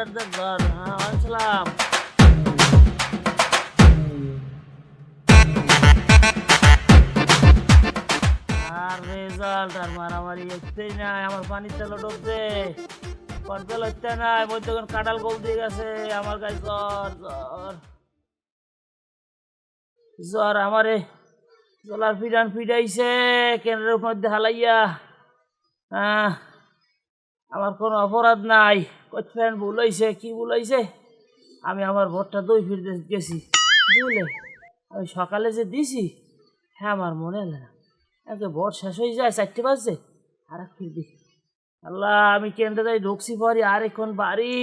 Order দেন ধর। হ্যাঁ আসসালাম। আর রেজাল্ট আর মারামারি একটাই নাই, আমার পানির তেল ডুবছে, পর্দা লইতে নাই, মধ্যখান কাঁঠাল কল দিয়ে গেছে, আমার গায়ে জ্বর জ্বর জ্বর, আমারে জলার পিডান পিডাইছে কেন্দ্রের মধ্যে হালাইয়া। আহ আমার কোনো অপরাধ নাই, কোথায় ভুল হয়েছে কি ভুল হয়েছে, আমি আমার ভোটটা দই ফিরতে গেছি বুঝলে, আমি সকালে যে দিছি হ্যাঁ আমার মনে হলো না, একে ভোট শেষ হয়ে যায় 4টে বাজছে, আর এক ফিরবি। আল্লাহ আমি কেন্দ্রে যাই ঢুকছি পরে আর এখন বাড়ি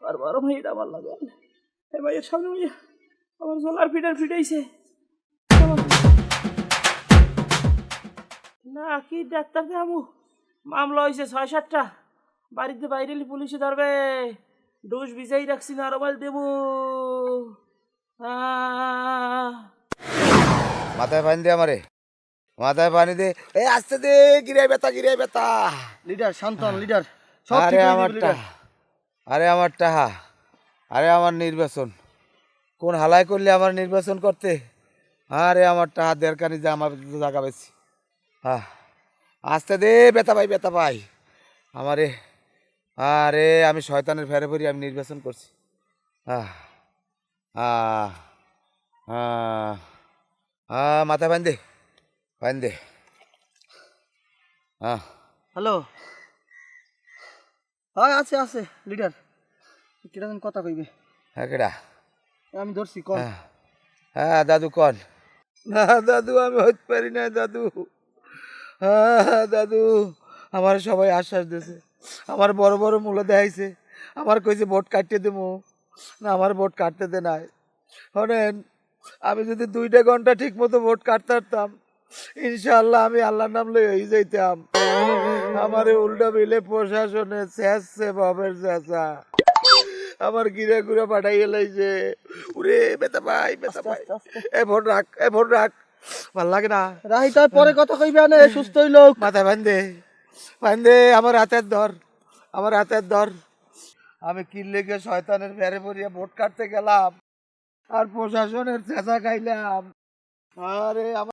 আর বড় ভাইটা আমার লাগে এই ভাইয়ের সামনে ভাইয়া আমার জলার পিটার ফিটাইছে। না কি ডাক্তার দেবো, মামলা হয়েছে 6-7টা, বাড়িতে বাইরে পুলিশে ধরবে, ডোজ ভিজাই রাখছি না আরো মাল দেবো। মাথায় পানি দে আমারে, মাথায় পানি দে, এই আস্তে দে, গিরে বেতা। লিডার শান্ত হন লিডার, সব আরে ঠিক হয়ে আমার যাবে লিডার। টাহা, আরে আমার টাহা, আরে আমার নির্বাচন, কোন হালাই করলে আমার নির্বাচন করতে, আরে আমার টাহা দেড়কানি যে আমার জায়গা বেশি। হ্যাঁ আস্তে দে, বেতা পাই আমারে, আরে আমি শয়তানের ফেরে ফেরি আমি নির্বাচন করছি। আহ আহ আহ মাথায় পানি দে। হ্যাঁ হ্যালো, হ্যাঁ আছে আছে লিডার, কিটা দিন কথা কইবে, হ্যাঁ কেডা? আমি ধরছি কল। হ্যাঁ হ্যাঁ দাদু কন। না দাদু আমি হইতে পারি না দাদু। হ্যাঁ দাদু, আমার সবাই আশ্বাস দিয়েছে, আমার বড় বড় মূল্য দেখাইছে, আমার কইছে ভোট কাটতে দেবো না, আমার ভোট কাটতে দে নাই। শোনেন, আমি যদি 2টা ঘন্টা ঠিক মতো ভোট কাটতে পারতাম ইনশাল্লাহ আমি আল্লাহর নাম লই হয়ে যাইতাম। আমার উল্টা মিলে প্রশাসনে শেষছে বাবের চেঁচা, আমার গিরা গুড়া পাঠাই এলাইছে। উরে বেতা ভাই এ ভোট রাখ ভাল লাগে না। রাহি তাই পরে কথা কইবে আনে, সুস্থ হইল। মাথায় বান্ধে আমার হাতের ধর, আমার হাতের ধর। আমি কিনলে গিয়ে শয়তানের ফেরে পড়িয়া ভোট কাটতে গেলাম আর প্রশাসনের চেঁচা খাইলাম। আরে